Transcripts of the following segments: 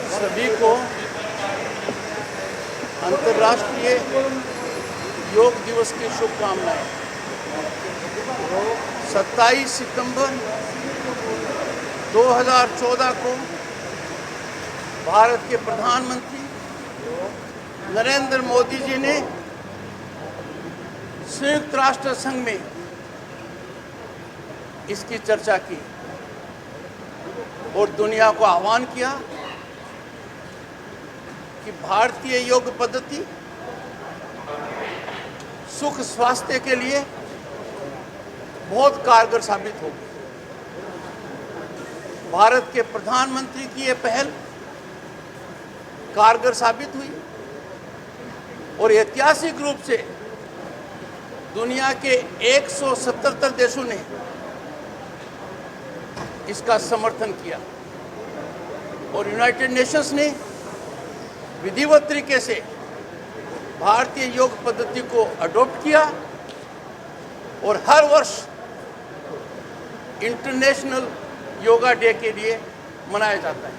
सभी को अंतर्राष्ट्रीय योग दिवस की शुभकामनाएं। 27 सितंबर 2014 को भारत के प्रधानमंत्री नरेंद्र मोदी जी ने संयुक्त राष्ट्र संघ में इसकी चर्चा की और दुनिया को आह्वान किया कि भारतीय योग पद्धति सुख स्वास्थ्य के लिए बहुत कारगर साबित होगी। भारत के प्रधानमंत्री की यह पहल कारगर साबित हुई और ऐतिहासिक रूप से दुनिया के 177 देशों ने इसका समर्थन किया और यूनाइटेड नेशंस ने विधिवत तरीके से भारतीय योग पद्धति को अडॉप्ट किया और हर वर्ष इंटरनेशनल योगा डे के लिए मनाया जाता है।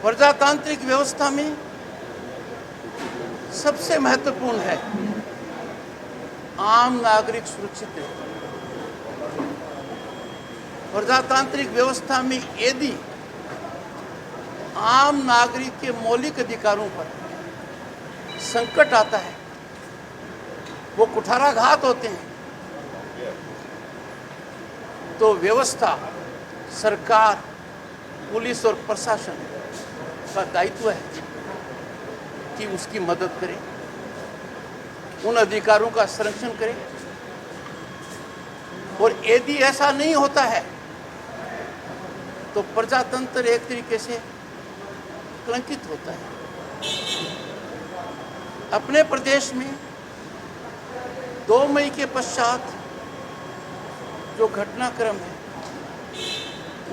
प्रजातांत्रिक व्यवस्था में सबसे महत्वपूर्ण है आम नागरिक सुरक्षित रहे। प्रजातांत्रिक व्यवस्था में यदि आम नागरिक के मौलिक अधिकारों पर संकट आता है, वो कुठाराघात होते हैं, तो व्यवस्था, सरकार, पुलिस और प्रशासन का दायित्व है कि उसकी मदद करे, उन अधिकारों का संरक्षण करे। और यदि ऐसा नहीं होता है तो प्रजातंत्र एक तरीके से कलंकित होता है। अपने प्रदेश में 2 मई के पश्चात जो घटनाक्रम है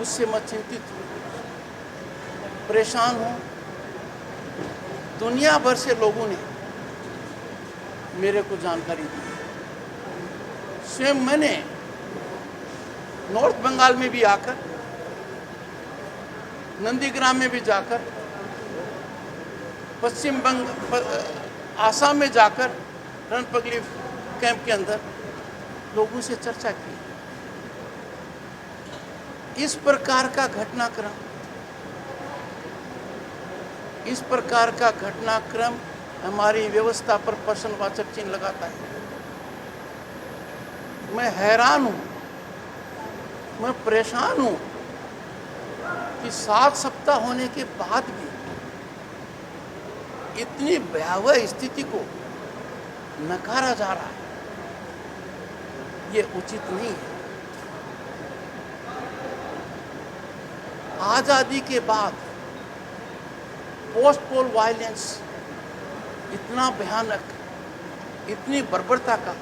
उससे मैं चिंतित हूँ, परेशान हूँ। दुनिया भर से लोगों ने मेरे को जानकारी दी। स्वयं मैंने नॉर्थ बंगाल में भी आकर, नंदीग्राम में भी जाकर, पश्चिम आसाम में जाकर रणपगली कैंप के अंदर लोगों से चर्चा की। इस प्रकार का घटनाक्रम हमारी व्यवस्था पर प्रश्नवाचक चिन्ह लगाता है। मैं हैरान हूं, मैं परेशान हूं कि 7 सप्ताह होने के बाद भी इतनी भयावह स्थिति को नकारा जा रहा है। ये उचित नहीं है। आजादी के बाद पोस्ट पोल वायलेंस इतना भयानक, इतनी बर्बरता का,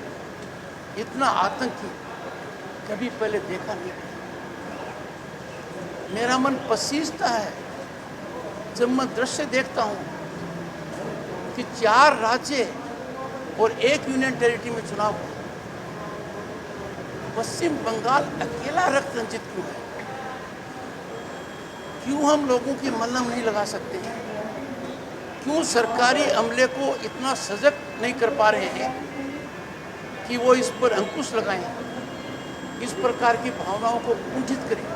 इतना आतंकी कभी पहले देखा नहीं। मेरा मन पसीजता है जब मैं दृश्य देखता हूं कि 4 राज्य और 1 यूनियन टेरिटरी में चुनाव हुआ। पश्चिम बंगाल अकेला रक्त रंजित क्यों है? क्यों हम लोगों की मलहम नहीं लगा सकते हैं? क्यों सरकारी अमले को इतना सजग नहीं कर पा रहे हैं कि वो इस पर अंकुश लगाएं, इस प्रकार की भावनाओं को कुंठित करें?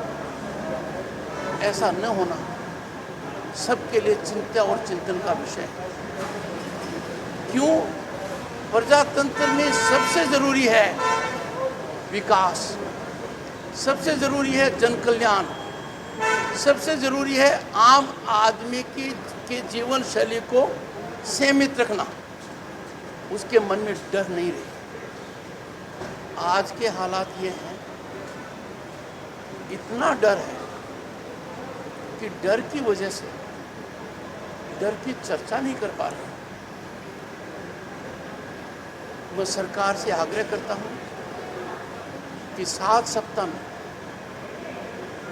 ऐसा न होना सबके लिए चिंता और चिंतन का विषय है। क्यों? प्रजातंत्र में सबसे जरूरी है विकास, सबसे जरूरी है जन कल्याण, सबसे जरूरी है आम आदमी के जीवन शैली को सीमित रखना। उसके मन में डर नहीं रहे। आज के हालात ये हैं, इतना डर है कि डर की वजह से डर की चर्चा नहीं कर पा रहे। मैं सरकार से आग्रह करता हूं कि 7 सप्ताह में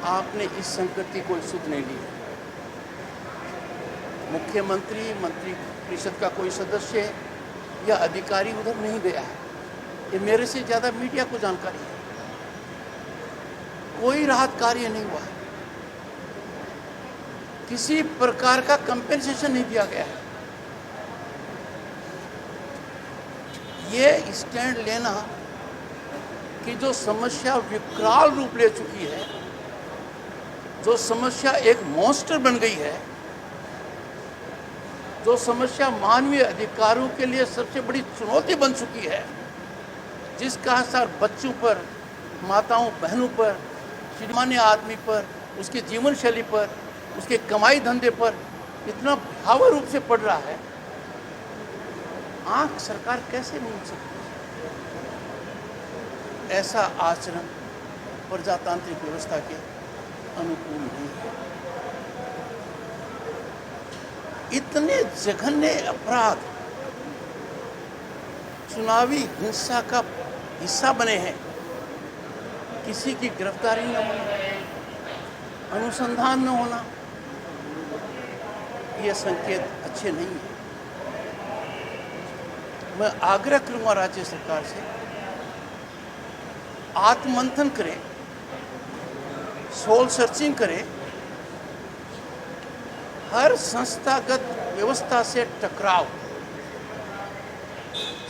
आपने इस संकट की कोई सुध नहीं ली है। मुख्यमंत्री, मंत्री परिषद का कोई सदस्य या अधिकारी उधर नहीं गया है। ये मेरे से ज़्यादा मीडिया को जानकारी है। कोई राहत कार्य नहीं हुआ, किसी प्रकार का कंपेंसेशन नहीं दिया गया है। ये स्टैंड लेना कि जो समस्या विकराल रूप ले चुकी है, जो समस्या एक मॉन्स्टर बन गई है, जो समस्या मानवीय अधिकारों के लिए सबसे बड़ी चुनौती बन चुकी है, जिसका असर बच्चों पर, माताओं बहनों पर, सामान्य आदमी पर, उसके जीवन शैली पर, उसके कमाई धंधे पर इतना भयावह रूप से पड़ रहा है, आंख सरकार कैसे मूंद सकती है? ऐसा आचरण प्रजातांत्रिक व्यवस्था के अनुकूल नहीं है। इतने जघन्य अपराध चुनावी हिंसा का हिस्सा बने हैं, किसी की गिरफ्तारी न होना, अनुसंधान न होना, ये संकेत अच्छे नहीं है। मैं आग्रह करूंगा राज्य सरकार से, आत्ममंथन करें, सोल सर्चिंग करें। हर संस्थागत व्यवस्था से टकराव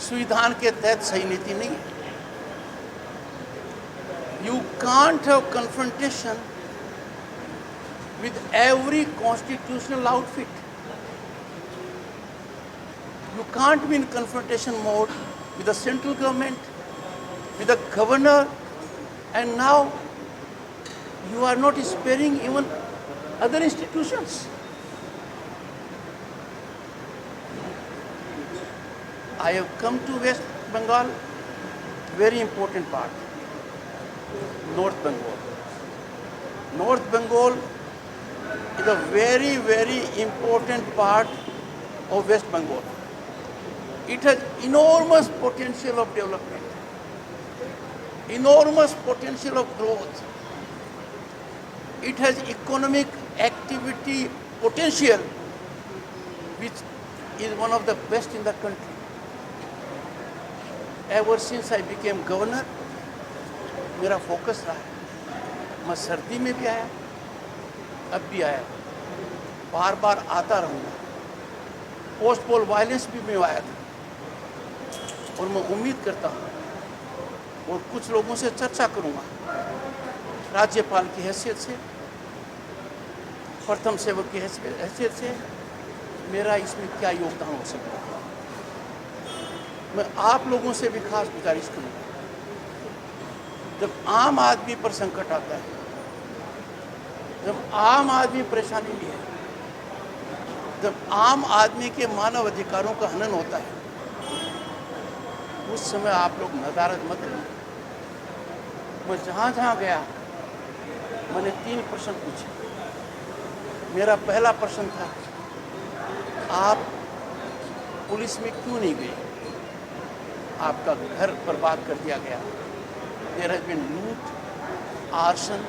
संविधान के तहत सही नीति नहीं है। You can't have confrontation with every constitutional outfit. You can't be in confrontation mode with the central government, with the governor, and now you are not sparing even other institutions. I have come to West Bengal, very important part, North Bengal. North Bengal is a very, very important part of West Bengal. It has enormous potential of development, enormous potential of growth. It has economic activity potential, which is one of the best in the country. Ever since I became governor, मेरा focus रहा है। मैं सर्दी में भी आया, अब भी आया, बार बार आता रहूँगा। पोस्ट पोल वायलेंस भी मैं आया था, और मैं उम्मीद करता हूँ और कुछ लोगों से चर्चा करूँगा, राज्यपाल की हैसियत से, प्रथम सेवक की हैसियत से मेरा इसमें क्या योगदान हो सकता है। मैं आप लोगों से भी खास गुजारिश करूँगा, जब आम आदमी पर संकट आता है, जब आम आदमी परेशानी में है, जब आम आदमी के मानव अधिकारों का हनन होता है, उस समय आप लोग नदारद मत करें। मैं जहाँ जहाँ गया, मैंने 3 प्रश्न पूछे। मेरा पहला प्रश्न था, आप पुलिस में क्यों नहीं गए? आपका घर बर्बाद कर दिया गया। There has been loot, arson,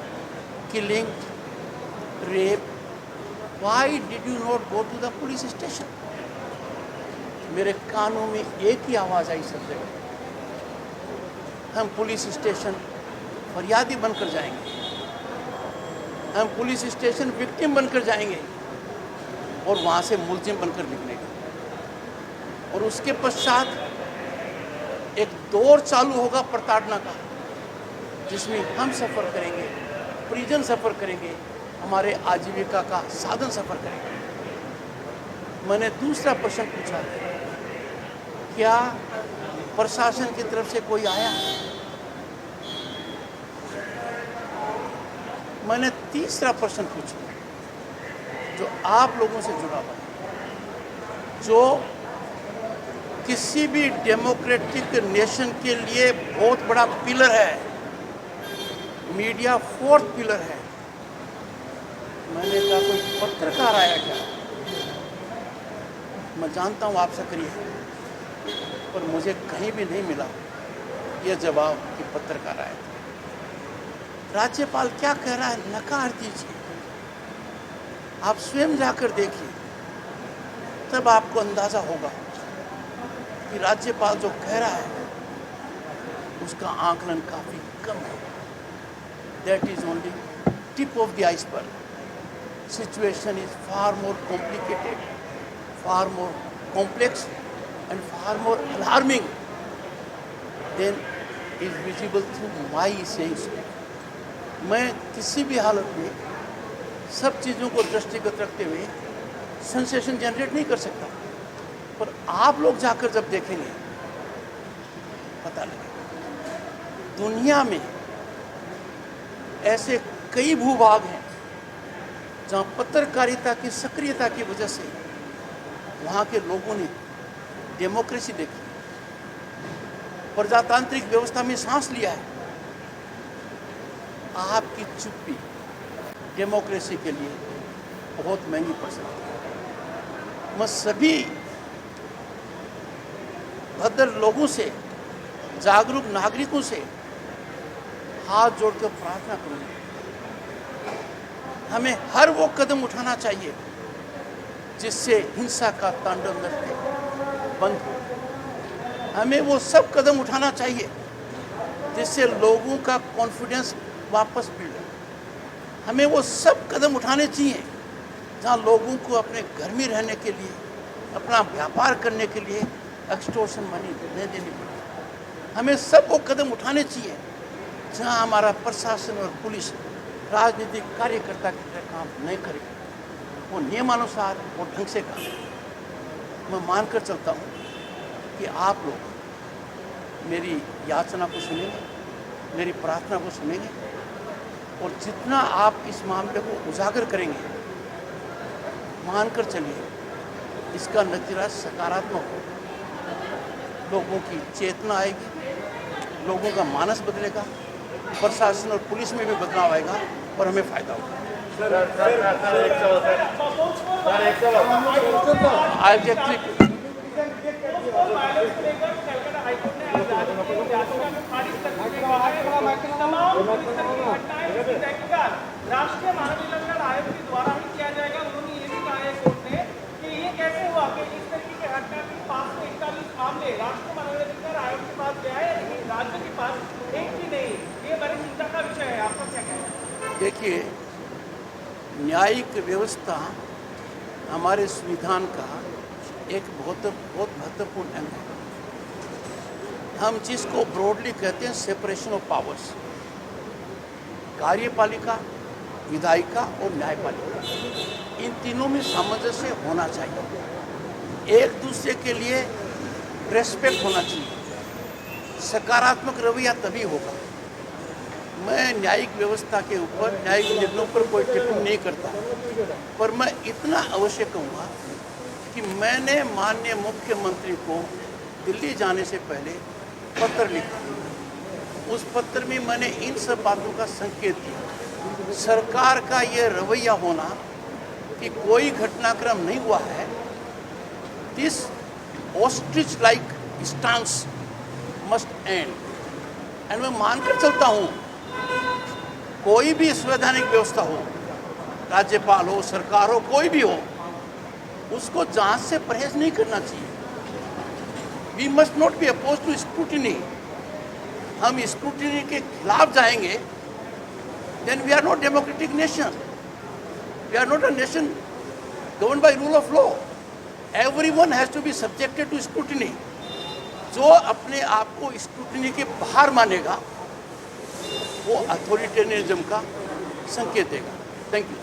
killing, rape. Why did you not go to the police station? मेरे कानों में एक ही आवाज़ आई सब जगह, हम पुलिस स्टेशन फरियादी बनकर जाएंगे, हम पुलिस स्टेशन विक्टिम बनकर जाएंगे और वहाँ से मुलजिम बनकर निकलेंगे। और उसके पश्चात एक दौर चालू होगा प्रताड़ना का, जिसमें हम सफ़र करेंगे, परिजन सफ़र करेंगे, हमारे आजीविका का साधन सफ़र करेंगे। मैंने दूसरा प्रश्न पूछा, क्या प्रशासन की तरफ से कोई आया? मैंने तीसरा प्रश्न पूछा, जो आप लोगों से जुड़ा हुआ है, जो किसी भी डेमोक्रेटिक नेशन के लिए बहुत बड़ा पिलर है, मीडिया 4th पिलर है। मैंने कहा कोई पत्रकार आया क्या? मैं जानता हूँ आप सक्रिय हैं, पर मुझे कहीं भी नहीं मिला यह जवाब कि पत्रकार आया था। राज्यपाल क्या कह रहा है, नकार दीजिए, आप स्वयं जाकर देखिए, तब आपको अंदाज़ा होगा कि राज्यपाल जो कह रहा है उसका आकलन काफ़ी कम है। That is only tip of the iceberg. Situation is far more complicated, far more complex and far more alarming than is visible through my sense. मैं किसी भी हालत में सब चीज़ों को दृष्टिगत रखते हुए सेंसेशन जनरेट नहीं कर सकता, पर आप लोग जाकर जब देखेंगे पता लगेगा। दुनिया में ऐसे कई भूभाग हैं जहां पत्रकारिता की सक्रियता की वजह से वहां के लोगों ने डेमोक्रेसी देखी, प्रजातांत्रिक व्यवस्था में सांस लिया है। आपकी चुप्पी डेमोक्रेसी के लिए बहुत महंगी पड़ सकती है। मैं सभी भद्र लोगों से, जागरूक नागरिकों से हाथ जोड़कर प्रार्थना करूंगा, हमें हर वो कदम उठाना चाहिए जिससे हिंसा का तांडव नृत्य बंद हो। हमें वो सब कदम उठाना चाहिए जिससे लोगों का कॉन्फिडेंस वापस बिल्ड हो। हमें वो सब कदम उठाने चाहिए जहाँ लोगों को अपने घर में रहने के लिए, अपना व्यापार करने के लिए एक्सटॉर्शन मनी नहीं देनी पड़े। हमें सब वो कदम उठाने चाहिए जहाँ हमारा प्रशासन और पुलिस राजनीतिक कार्यकर्ता की तरह काम नहीं करे, वो नियमानुसार और ढंग से काम करे। मैं मानकर चलता हूँ कि आप लोग मेरी याचना को सुनेंगे, मेरी प्रार्थना को सुनेंगे, और जितना आप इस मामले को उजागर करेंगे, मानकर चलिए इसका नतीजा सकारात्मक हो। लोगों की चेतना आएगी, लोगों का मानस बदलेगा, प्रशासन और पुलिस में भी बदलाव आएगा और हमें फायदा होगा। राष्ट्रीय मानवाधिकार आयोग के द्वारा ही किया जाएगा। उन्होंने ये भी कहा है कोर्ट ने कि ये कैसे हुआ कि इस तरीके के घटना के 541 मामले राष्ट्रीय मानवाधिकार आयोग के पास गया है, लेकिन राज्य के पास एक भी नहीं। ये बड़ी चिंता का विषय है, आपका क्या कहना है? देखिए, न्यायिक व्यवस्था हमारे संविधान का एक बहुत महत्वपूर्ण अंग है। हम जिसको ब्रॉडली कहते हैं सेपरेशन ऑफ पावर्स, कार्यपालिका, विधायिका और न्यायपालिका, इन तीनों में सामंजस्य होना चाहिए, एक दूसरे के लिए रेस्पेक्ट होना चाहिए। सकारात्मक रवैया तभी होगा। मैं न्यायिक व्यवस्था के ऊपर, न्यायिक निर्णयों पर कोई टिप्पणी नहीं करता, पर मैं इतना अवश्य कहूँगा कि मैंने माननीय मुख्यमंत्री को दिल्ली जाने से पहले पत्र लिखा। उस पत्र में मैंने इन सब बातों का संकेत दिया। सरकार का ये रवैया होना कि कोई घटनाक्रम नहीं हुआ है, this ostrich like stance must and. And मैं मानकर चलता हूँ कोई भी संवैधानिक व्यवस्था हो, राज्यपाल हो, सरकार हो, कोई भी हो, उसको जांच से परहेज नहीं करना चाहिए। We must not be oppose to scrutiny. हम स्क्रूटिनी के खिलाफ जाएंगे, then we are not democratic nation. We are not a nation govern by rule of law. Everyone has to be subjected to scrutiny. जो अपने आप को scrutiny के बाहर मानेगा वो अथॉरिटेरियनिज्म का संकेत देगा। Thank you.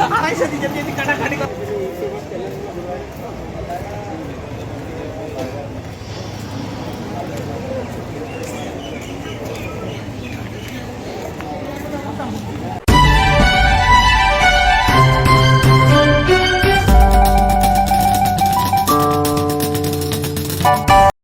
Ay, sa tingin niya, hindi ka na